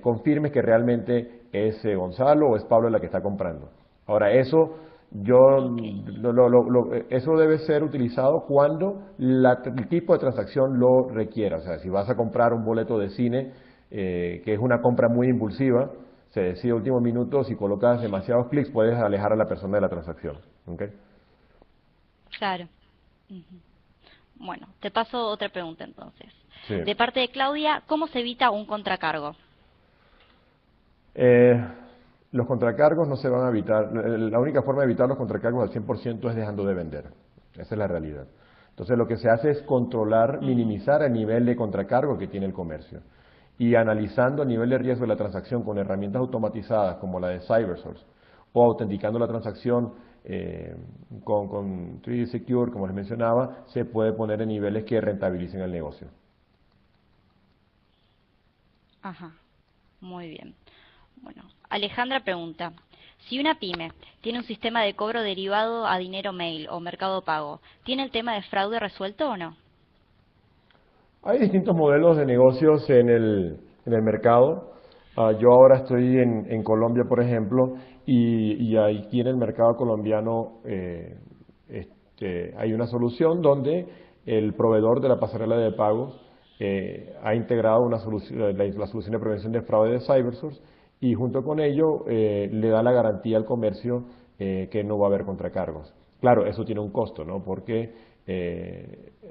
confirmes que realmente es Gonzalo o es Pablo la que está comprando. Ahora, eso Ok. eso debe ser utilizado cuando el tipo de transacción lo requiera. O sea, si vas a comprar un boleto de cine, que es una compra muy impulsiva, se decide a último minuto, si colocas demasiados clics puedes alejar a la persona de la transacción. ¿Ok? Claro. Ujú. Bueno, te paso otra pregunta entonces. Sí. De parte de Claudia, ¿cómo se evita un contracargo? Eh, los contracargos no se van a evitar, la única forma de evitar los contracargos al 100% es dejando de vender, esa es la realidad. Entonces lo que se hace es controlar, Ujú. minimizar el nivel de contracargo que tiene el comercio y analizando el nivel de riesgo de la transacción con herramientas automatizadas como la de CyberSource o autenticando la transacción con 3D Secure, como les mencionaba, se puede poner en niveles que rentabilicen el negocio. Ajá, muy bien. Bueno, Alejandra pregunta, si una pyme tiene un sistema de cobro derivado a dinero mail o mercado pago, ¿tiene el tema de fraude resuelto o no? Hay distintos modelos de negocios en el mercado. Yo ahora estoy en Colombia, por ejemplo, y aquí en el mercado colombiano hay una solución donde el proveedor de la pasarela de pagos ha integrado una solución, la solución de prevención de fraude de CyberSource y junto con ello le da la garantía al comercio que no va a haber contracargos. Claro, eso tiene un costo, ¿no? Porque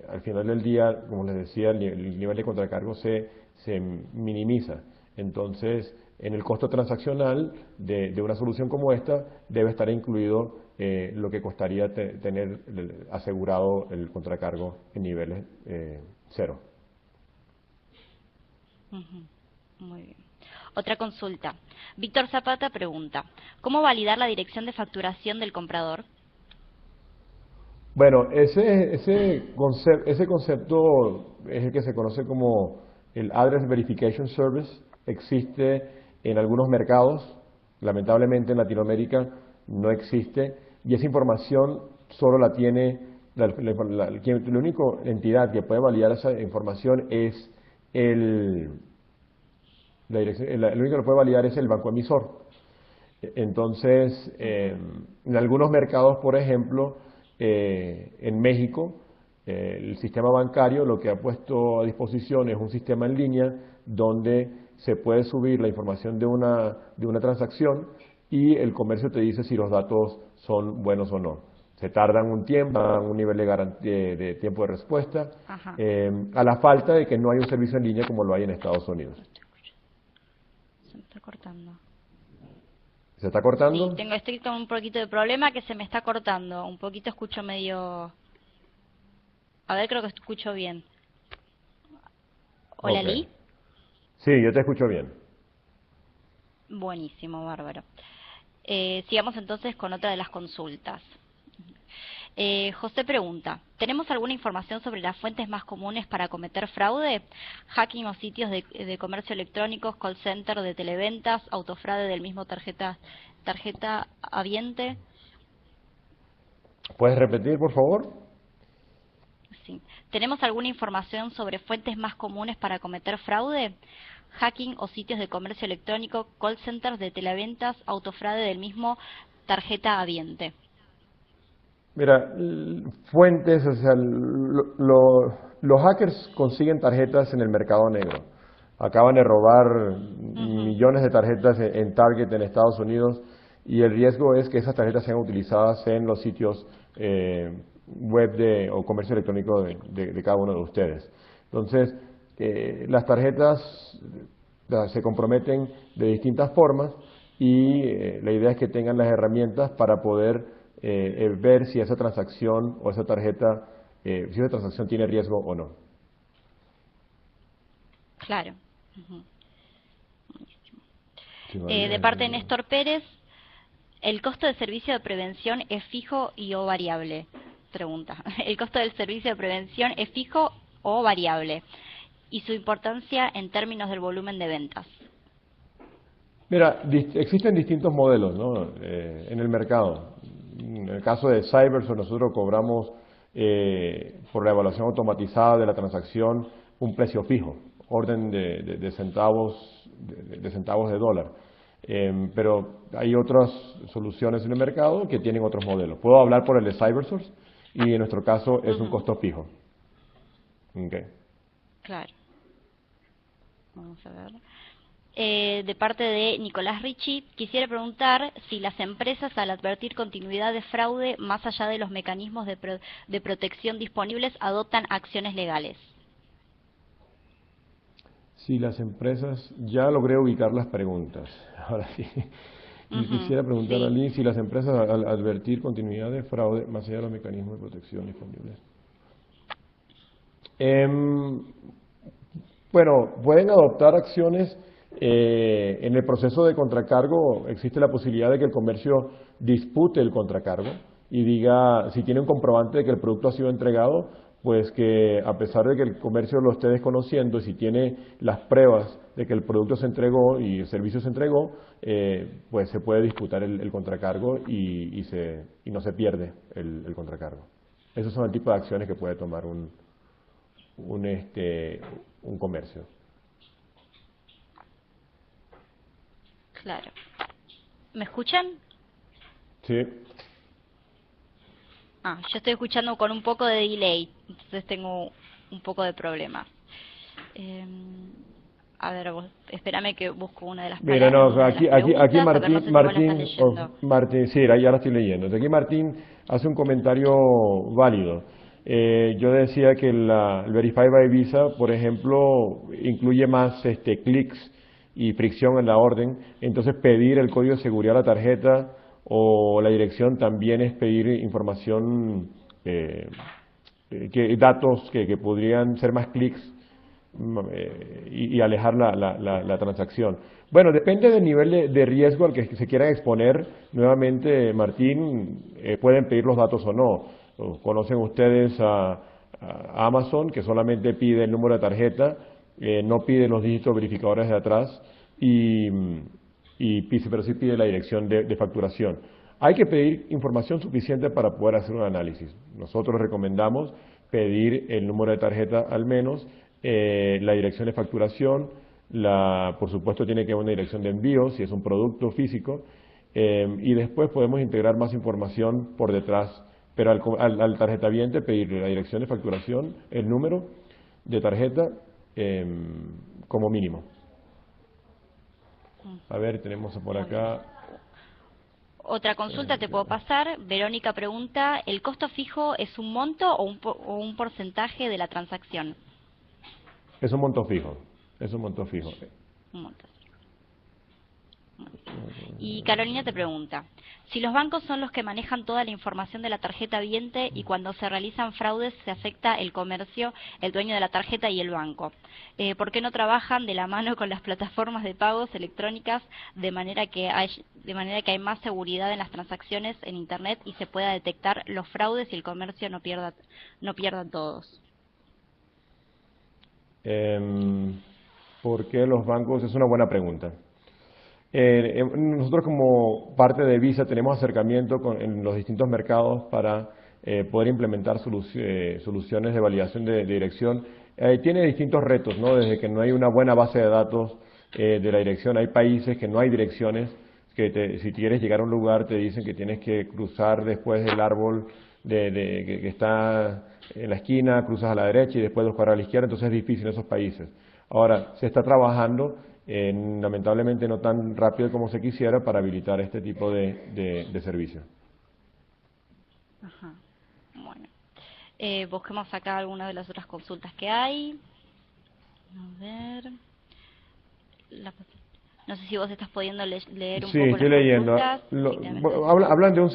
al final del día, como les decía, el nivel de contracargo se minimiza. Entonces, en el costo transaccional de una solución como esta, debe estar incluido lo que costaría tener asegurado el contracargo en niveles cero. Ujú, muy bien. Otra consulta. Víctor Zapata pregunta, ¿cómo validar la dirección de facturación del comprador? Bueno, ese concepto es el que se conoce como el Address Verification Service. Existe en algunos mercados, lamentablemente en Latinoamérica no existe, y esa información solo la tiene, la única entidad que puede validar esa información es el, el único que lo puede validar es el banco emisor. Entonces, Ujú, en algunos mercados, por ejemplo, en México, el sistema bancario lo que ha puesto a disposición es un sistema en línea donde se puede subir la información de una transacción y el comercio te dice si los datos son buenos o no. Se tardan un tiempo, dan un nivel de garantía de tiempo de respuesta, ajá. a la falta de que no hay un servicio en línea como lo hay en Estados Unidos. Se me está cortando. ¿Se está Sí, cortando? estoy con un poquito de problema que se me está cortando. Un poquito escucho medio... A ver, creo que escucho bien. Hola, Ok. Lee. Sí, yo te escucho bien. Buenísimo, bárbaro. Sigamos entonces con otra de las consultas. José pregunta, ¿tenemos alguna información sobre las fuentes más comunes para cometer fraude? Hacking o sitios de comercio electrónicos, call center de televentas, autofraude del mismo tarjeta habiente. ¿Puedes repetir, por favor? Sí. ¿Tenemos alguna información sobre fuentes más comunes para cometer fraude? Hacking o sitios de comercio electrónico, call centers de televentas, autofraude del mismo tarjeta habiente. Mira, fuentes, o sea, los hackers consiguen tarjetas en el mercado negro. Acaban de robar millones de tarjetas en Target en Estados Unidos y el riesgo es que esas tarjetas sean utilizadas en los sitios web o comercio electrónico de cada uno de ustedes. Entonces, las tarjetas se comprometen de distintas formas y la idea es que tengan las herramientas para poder ver si esa transacción o esa tarjeta, si esa transacción tiene riesgo o no. Claro. Sí, De parte de Néstor Pérez, ¿el costo del servicio de prevención es fijo y o variable? Pregunta. ¿El costo del servicio de prevención es fijo o variable? Y su importancia en términos del volumen de ventas. Mira, existen distintos modelos, ¿no? En el mercado. En el caso de Cybersource, nosotros cobramos por la evaluación automatizada de la transacción un precio fijo, orden de centavos de dólar. Pero hay otras soluciones en el mercado que tienen otros modelos. Puedo hablar por el de Cybersource y en nuestro caso es un costo fijo. Okay. Claro. Vamos a ver. De parte de Nicolás Ricci, quisiera preguntar si las empresas, al advertir continuidad de fraude, más allá de los mecanismos de protección disponibles, adoptan acciones legales. Si las empresas, ya logré ubicar las preguntas. Ahora sí. Y quisiera preguntar a Lynn si las empresas, al advertir continuidad de fraude, más allá de los mecanismos de protección disponibles. Bueno, pueden adoptar acciones. En el proceso de contracargo existe la posibilidad de que el comercio dispute el contracargo y diga, si tiene un comprobante de que el producto ha sido entregado, pues que a pesar de que el comercio lo esté desconociendo, si tiene las pruebas de que el producto se entregó y el servicio se entregó, pues se puede disputar el contracargo y no se pierde el contracargo. Esos son el tipo de acciones que puede tomar un comercio. Claro. ¿Me escuchan? Sí. Yo estoy escuchando con un poco de delay, entonces tengo un poco de problema. A ver, espérame que busco una de las Mira, no, aquí Martín, sí, ya la estoy leyendo. Aquí Martín hace un comentario válido. Yo decía que el Verify by Visa, por ejemplo, incluye más clics y fricción en la orden, entonces pedir el código de seguridad de la tarjeta o la dirección también es pedir información, datos que podrían ser más clics y alejar la transacción. Bueno, depende del nivel de riesgo al que se quieran exponer. Nuevamente, Martín, pueden pedir los datos o no. Conocen ustedes a Amazon, que solamente pide el número de tarjeta, no pide los dígitos verificadores de atrás, pero sí pide la dirección de facturación. Hay que pedir información suficiente para poder hacer un análisis. Nosotros recomendamos pedir el número de tarjeta al menos, la dirección de facturación, por supuesto tiene que haber una dirección de envío si es un producto físico, y después podemos integrar más información por detrás, pero al tarjetaviente pedirle la dirección de facturación, el número de tarjeta como mínimo. A ver, tenemos por acá. Otra consulta te puedo pasar. Verónica pregunta, ¿el costo fijo es un monto o un porcentaje de la transacción? Es un monto fijo, es un monto fijo. Un monto fijo. Y Carolina te pregunta, si los bancos son los que manejan toda la información de la tarjeta viente y cuando se realizan fraudes se afecta el comercio, el dueño de la tarjeta y el banco, ¿por qué no trabajan de la mano con las plataformas de pagos electrónicas de manera que hay más seguridad en las transacciones en Internet y se pueda detectar los fraudes y el comercio no pierda todos? ¿Por qué los bancos? Es una buena pregunta. Nosotros como parte de Visa tenemos acercamiento en los distintos mercados para poder implementar soluciones de validación de dirección. Tiene distintos retos, ¿no? Desde que no hay una buena base de datos de la dirección, hay países que no hay direcciones, que si quieres llegar a un lugar te dicen que tienes que cruzar después del árbol que está en la esquina, cruzas a la derecha y después 2 cuadras a la izquierda, entonces es difícil en esos países. Ahora, se está trabajando, lamentablemente no tan rápido como se quisiera, para habilitar este tipo de servicios. Ajá. Bueno. Busquemos acá algunas de las otras consultas que hay. A ver. No sé si vos estás pudiendo leer un Sí, poco estoy las leyendo. consultas. Hablan de un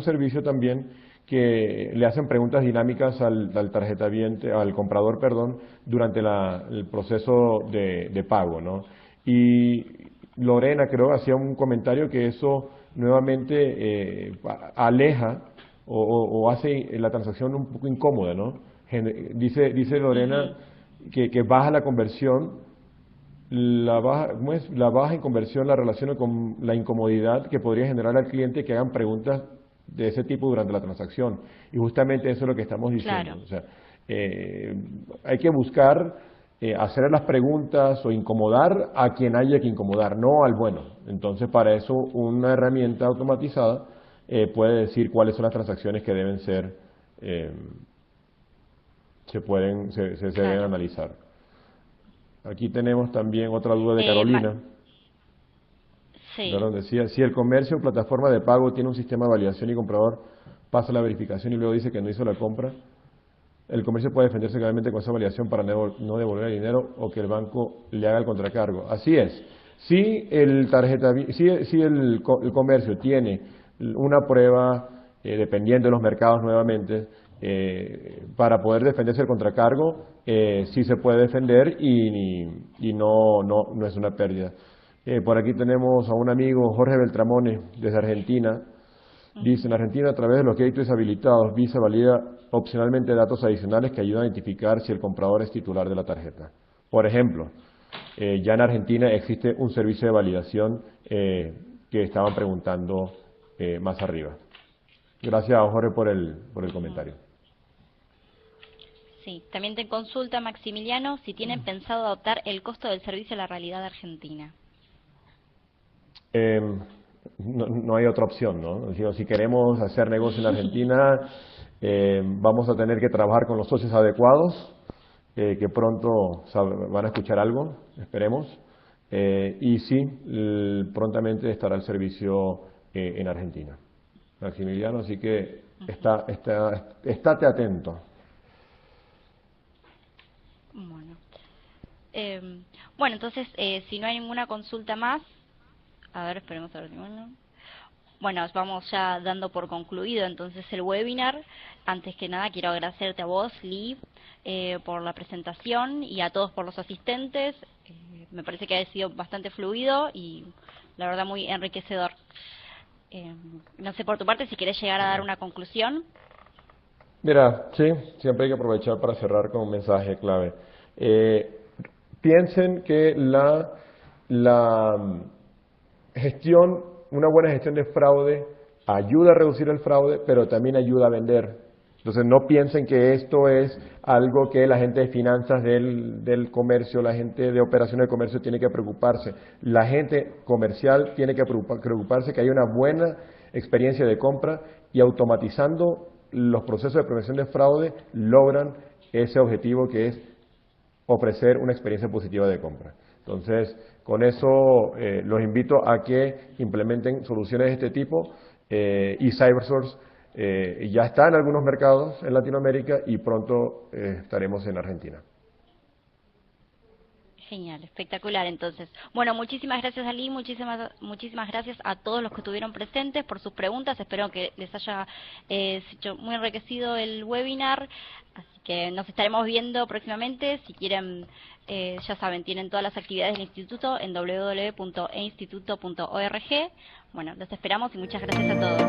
servicio también que le hacen preguntas dinámicas al tarjetaviente, al comprador, perdón, durante el proceso de pago, ¿no? Y Lorena, creo, hacía un comentario que eso nuevamente aleja o hace la transacción un poco incómoda, ¿no? Dice Lorena que baja la conversión. ¿Cómo es? La baja en conversión la relaciona con la incomodidad que podría generar al cliente que hagan preguntas de ese tipo durante la transacción. Y justamente eso es lo que estamos diciendo. Claro. O sea, hay que buscar hacer las preguntas o incomodar a quien haya que incomodar, no al bueno. Entonces, para eso una herramienta automatizada puede decir cuáles son las transacciones que deben ser, se deben Claro. analizar. Aquí tenemos también otra duda de Carolina. Sí. Donde decía, si el comercio o plataforma de pago tiene un sistema de validación y comprador pasa la verificación y luego dice que no hizo la compra, el comercio puede defenderse claramente con esa validación para no devolver el dinero o que el banco le haga el contracargo. Así es. Si el comercio tiene una prueba, dependiendo de los mercados nuevamente, para poder defenderse del contracargo, sí se puede defender y no es una pérdida. Por aquí tenemos a un amigo, Jorge Beltramone, desde Argentina. Dice, en Argentina, a través de los gateways habilitados, Visa valida opcionalmente datos adicionales que ayudan a identificar si el comprador es titular de la tarjeta. Por ejemplo, ya en Argentina existe un servicio de validación que estaban preguntando más arriba. Gracias a Jorge por el comentario. Sí, también te consulta Maximiliano si tienen pensado adoptar el costo del servicio a la realidad argentina. No hay otra opción, ¿no? Si queremos hacer negocio en Argentina, vamos a tener que trabajar con los socios adecuados, que pronto van a escuchar algo, esperemos. Y sí, prontamente estará el servicio en Argentina. Maximiliano, así que estate atento. Bueno, bueno, entonces, si no hay ninguna consulta más, a ver, esperemos a ver si bueno, vamos ya dando por concluido entonces el webinar. Antes que nada quiero agradecerte a vos, Lee, por la presentación y a todos por los asistentes. Me parece que ha sido bastante fluido y la verdad muy enriquecedor. No sé por tu parte si querés llegar a dar una conclusión. Mira, sí, siempre hay que aprovechar para cerrar con un mensaje clave. Piensen que la gestión, una buena gestión de fraude ayuda a reducir el fraude, pero también ayuda a vender. Entonces no piensen que esto es algo que la gente de finanzas del comercio, la gente de operaciones de comercio tiene que preocuparse. La gente comercial tiene que preocuparse que haya una buena experiencia de compra y automatizando los procesos de prevención de fraude logran ese objetivo que es ofrecer una experiencia positiva de compra. Entonces, con eso los invito a que implementen soluciones de este tipo y CyberSource ya está en algunos mercados en Latinoamérica y pronto estaremos en Argentina. Genial, espectacular entonces. Bueno, muchísimas gracias Ali, muchísimas gracias a todos los que estuvieron presentes por sus preguntas. Espero que les haya hecho muy enriquecido el webinar. Así que nos estaremos viendo próximamente. Si quieren, ya saben, tienen todas las actividades del instituto en www.einstituto.org. Bueno, los esperamos y muchas gracias a todos.